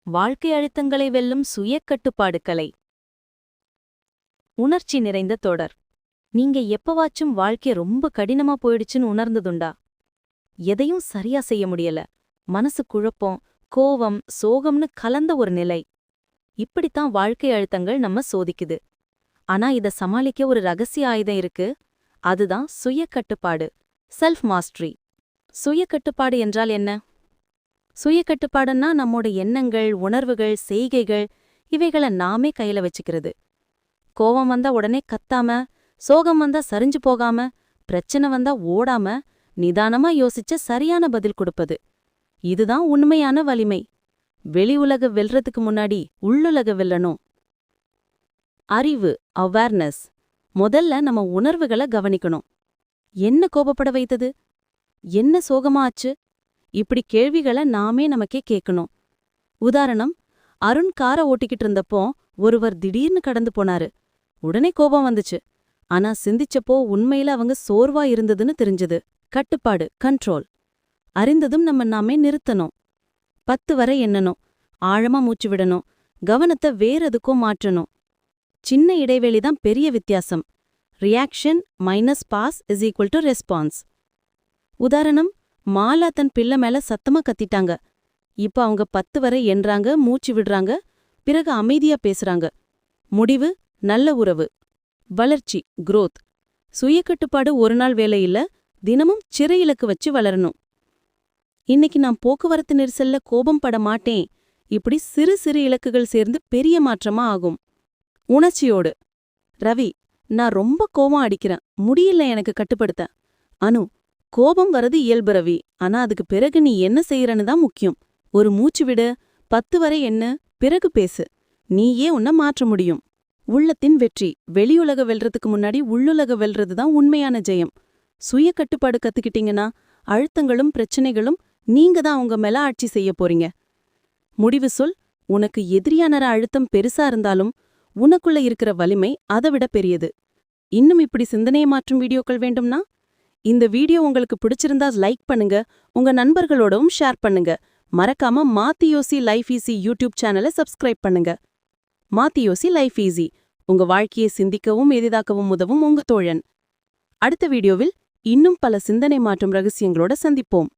வாழ்க்கை அழுத்தங்களை வெல்லும் சுய கட்டுப்பாடு கலை. உணர்ச்சி நிறைந்த தொடர். நீங்க எப்பவாச்சும் வாழ்க்கை ரொம்ப கடினமா போயிடுச்சுன்னு உணர்ந்ததுண்டா? எதையும் சரியா செய்ய முடியல, மனசு குழப்பம், கோவம், சோகம்னு கலந்த ஒரு நிலை. இப்படித்தான் வாழ்க்கை அழுத்தங்கள் நம்ம சோதிக்குது. ஆனா இத சமாளிக்க ஒரு ரகசிய ஆயுதம் இருக்கு. அதுதான் சுய கட்டுப்பாடு, செல்ஃப் மாஸ்டரி. சுய கட்டுப்பாடு என்றால் என்ன? சுய கட்டுப்பாடுன்னா நம்மோட எண்ணங்கள், உணர்வுகள், செய்கைகள் இவைகளை நாமே கையில வச்சுக்கிறது. கோவம் வந்தா உடனே கத்தாம, சோகம் வந்தா சரிஞ்சு போகாம, பிரச்சனை வந்தா ஓடாம, நிதானமா யோசிச்சு சரியான பதில் கொடுப்பது. இதுதான் உண்மையான வலிமை. வெளி உலக வெல்றதுக்கு முன்னாடி உள்ளுலக வெல்லணும். அறிவு, அவேர்னஸ். முதல்ல நம்ம உணர்வுகளை கவனிக்கணும். என்ன கோபப்பட வைத்தது? என்ன சோகமா ஆச்சு? இப்படி கேள்விகளை நாமே நமக்கே கேட்கணும். உதாரணம், அருண் காரை ஓட்டிக்கிட்டு இருந்தப்போ ஒருவர் திடீர்னு கடந்து போனாரு. உடனே கோபம் வந்துச்சு. ஆனா சிந்திச்சப்போ உண்மையில அவங்க சோர்வா இருந்ததுன்னு தெரிஞ்சது. கட்டுப்பாடு, கண்ட்ரோல். அறிந்ததும் நம்ம நாமே நிறுத்தணும். 10 வரை எண்ணணும், ஆழமா மூச்சு விடணும், கவனத்தை வேற எதுக்கும் மாற்றணும். சின்ன இடைவெளிதான் பெரிய வித்தியாசம். Reaction minus pass is equal to response. உதாரணம், மாலா தன் பிள்ளை மேல சத்தமா கத்திட்டாங்க. இப்ப அவங்க 10 வரை எண்றாங்க, மூச்சு விடுறாங்க, பிறகு அமைதியா பேசுறாங்க. முடிவு, நல்ல உறவு. வளர்ச்சி, growth. சுயக்கட்டுப்பாடு ஒரு நாள் வேலை இல்ல, தினமும் சிறை இலக்கு வச்சு வளரணும். இன்னைக்கு நான் போக்குவரத்து நெரிசல்ல கோபம் பட மாட்டேன். இப்படி சிறு சிறு இலக்குகள் சேர்ந்து பெரிய மாற்றமா ஆகும். உணர்ச்சியோடு. ரவி, நான் ரொம்ப கோபம் அடிக்கிறேன், முடியல எனக்கு கட்டுப்படுத்த. அனு, கோபம் வரது இயல்பு ரவி, ஆனா அதுக்கு பிறகு நீ என்ன செய்யறன்னு தான் முக்கியம். ஒரு மூச்சு விடு, 10 வரை என்ன, பிறகு பேசு. நீயே உன்னை மாற்ற முடியும். உள்ளத்தின் வெற்றி. வெளியுலக வெல்றதுக்கு முன்னாடி உள்ளுலக வெல்றது தான் உண்மையான ஜெயம். சுய கட்டுப்பாடு கத்துக்கிட்டீங்கன்னா அழுத்தங்களும் பிரச்சனைகளும் நீங்க தான் உங்க மேல ஆட்சி செய்ய போறீங்க. முடிவு சொல். உனக்கு எதிரியான அழுத்தம் பெருசா இருந்தாலும் உனக்குள்ள இருக்கிற வலிமை அதை விட பெரியது. இன்னும் இப்படி சிந்தனையை மாற்றும் வீடியோக்கள் வேண்டும்னா இந்த வீடியோ உங்களுக்கு பிடிச்சிருந்தா லைக் பண்ணுங்க, உங்க நண்பர்களோடவும் ஷேர் பண்ணுங்க. மறக்காம மாத்தி யோசி லைஃப் ஈஸி யூடியூப் சேனலை சப்ஸ்கிரைப் பண்ணுங்க. மாத்தி யோசி லைஃப் ஈஸி, உங்க வாழ்க்கையை சிந்திக்கவும் எளிதாக்கவும் உதவும் உங்க தோழன். அடுத்த வீடியோவில் இன்னும் பல சிந்தனை மாற்றும் ரகசியங்களோட சந்திப்போம்.